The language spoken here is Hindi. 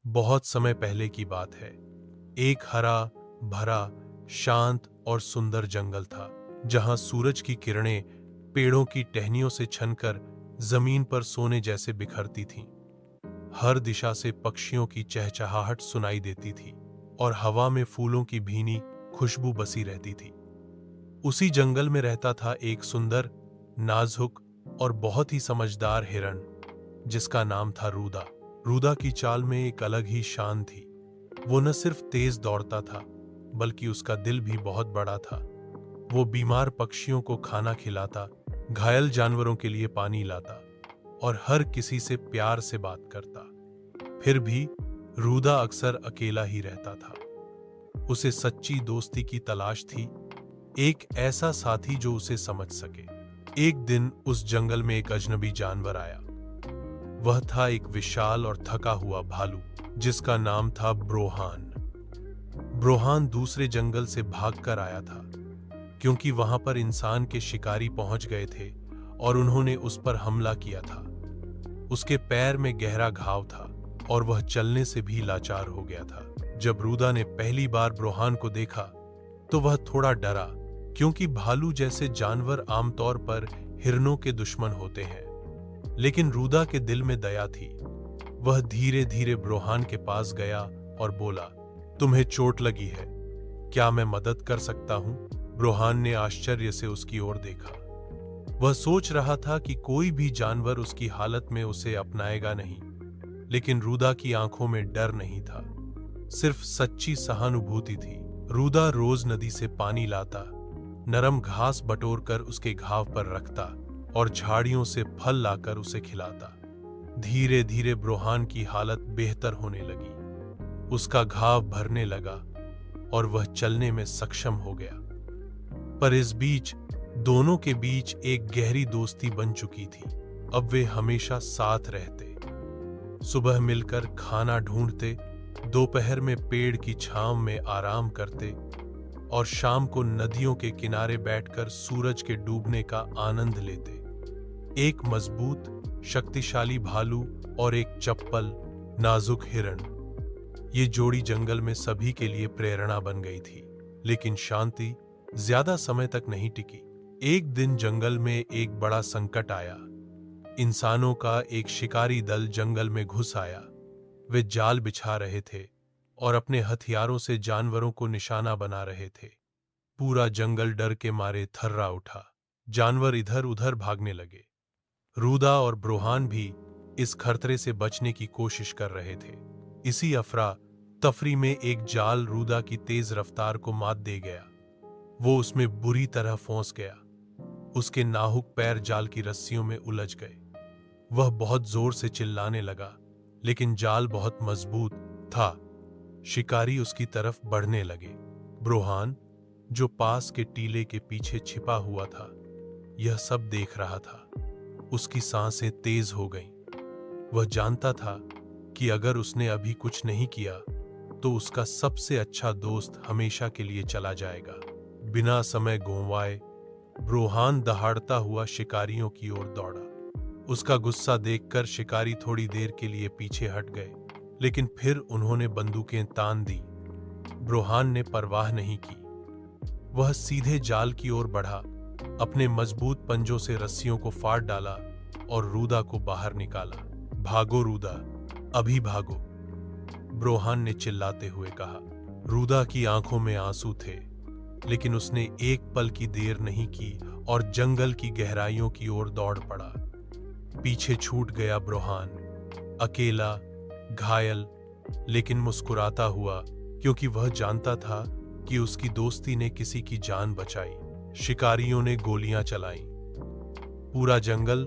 बहुत समय पहले की बात है। एक हरा भरा, शांत और सुंदर जंगल था, जहां सूरज की किरणें पेड़ों की टहनियों से छनकर जमीन पर सोने जैसे बिखरती थीं। हर दिशा से पक्षियों की चहचहाहट सुनाई देती थी और हवा में फूलों की भीनी खुशबू बसी रहती थी। उसी जंगल में रहता था एक सुंदर, नाजुक और बहुत ही समझदार हिरण, जिसका नाम था रूदा। रूदा की चाल में एक अलग ही शान थी। वो न सिर्फ तेज दौड़ता था, बल्कि उसका दिल भी बहुत बड़ा था। वो बीमार पक्षियों को खाना खिलाता, घायल जानवरों के लिए पानी लाता और हर किसी से प्यार से बात करता। फिर भी रूदा अक्सर अकेला ही रहता था। उसे सच्ची दोस्ती की तलाश थी, एक ऐसा साथी जो उसे समझ सके। एक दिन उस जंगल में एक अजनबी जानवर आया। वह था एक विशाल और थका हुआ भालू, जिसका नाम था ब्रोहान। ब्रोहान दूसरे जंगल से भागकर आया था, क्योंकि वहां पर इंसान के शिकारी पहुंच गए थे और उन्होंने उस पर हमला किया था। उसके पैर में गहरा घाव था और वह चलने से भी लाचार हो गया था। जब रूदा ने पहली बार ब्रोहान को देखा तो वह थोड़ा डरा, क्योंकि भालू जैसे जानवर आमतौर पर हिरणों के दुश्मन होते हैं। लेकिन रूदा के दिल में दया थी। वह धीरे धीरे ब्रोहान के पास गया और बोला, तुम्हें चोट लगी है, क्या मैं मदद कर सकता हूं? ब्रोहान ने आश्चर्य से उसकी ओर देखा। वह सोच रहा था कि कोई भी जानवर उसकी हालत में उसे अपनाएगा नहीं, लेकिन रूदा की आंखों में डर नहीं था, सिर्फ सच्ची सहानुभूति थी। रूदा रोज नदी से पानी लाता, नरम घास बटोरकर उसके घाव पर रखता और झाड़ियों से फल लाकर उसे खिलाता। धीरे धीरे ब्रोहान की हालत बेहतर होने लगी। उसका घाव भरने लगा और वह चलने में सक्षम हो गया। पर इस बीच दोनों के बीच एक गहरी दोस्ती बन चुकी थी। अब वे हमेशा साथ रहते, सुबह मिलकर खाना ढूंढते, दोपहर में पेड़ की छांव में आराम करते और शाम को नदियों के किनारे बैठकर सूरज के डूबने का आनंद लेते। एक मजबूत, शक्तिशाली भालू और एक चप्पल, नाजुक हिरण। ये जोड़ी जंगल में सभी के लिए प्रेरणा बन गई थी। लेकिन शांति ज्यादा समय तक नहीं टिकी। एक दिन जंगल में एक बड़ा संकट आया। इंसानों का एक शिकारी दल जंगल में घुस आया। वे जाल बिछा रहे थे और अपने हथियारों से जानवरों को निशाना बना रहे थे। पूरा जंगल डर के मारे थर्रा उठा। जानवर इधर उधर भागने लगे। रूदा और ब्रोहान भी इस खतरे से बचने की कोशिश कर रहे थे। इसी अफरा तफरी में एक जाल रूदा की तेज रफ्तार को मात दे गया। वो उसमें बुरी तरह फंस गया। उसके नाजुक पैर जाल की रस्सियों में उलझ गए। वह बहुत जोर से चिल्लाने लगा, लेकिन जाल बहुत मजबूत था। शिकारी उसकी तरफ बढ़ने लगे। ब्रोहान, जो पास के टीले के पीछे छिपा हुआ था, यह सब देख रहा था। उसकी सांसें तेज हो गईं। वह जानता था कि अगर उसने अभी कुछ नहीं किया तो उसका सबसे अच्छा दोस्त हमेशा के लिए चला जाएगा। बिना समय गंवाए ब्रोहान दहाड़ता हुआ शिकारियों की ओर दौड़ा। उसका गुस्सा देखकर शिकारी थोड़ी देर के लिए पीछे हट गए, लेकिन फिर उन्होंने बंदूकें तान दी। ब्रोहान ने परवाह नहीं की। वह सीधे जाल की ओर बढ़ा, अपने मजबूत पंजों से रस्सियों को फाड़ डाला और रूदा को बाहर निकाला। भागो रूदा, अभी भागो, ब्रोहान ने चिल्लाते हुए कहा। रूदा की आंखों में आंसू थे, लेकिन उसने एक पल की देर नहीं की और जंगल की गहराइयों की ओर दौड़ पड़ा। पीछे छूट गया ब्रोहान, अकेला, घायल, लेकिन मुस्कुराता हुआ, क्योंकि वह जानता था कि उसकी दोस्ती ने किसी की जान बचाई। शिकारियों ने गोलियां चलाईं। पूरा जंगल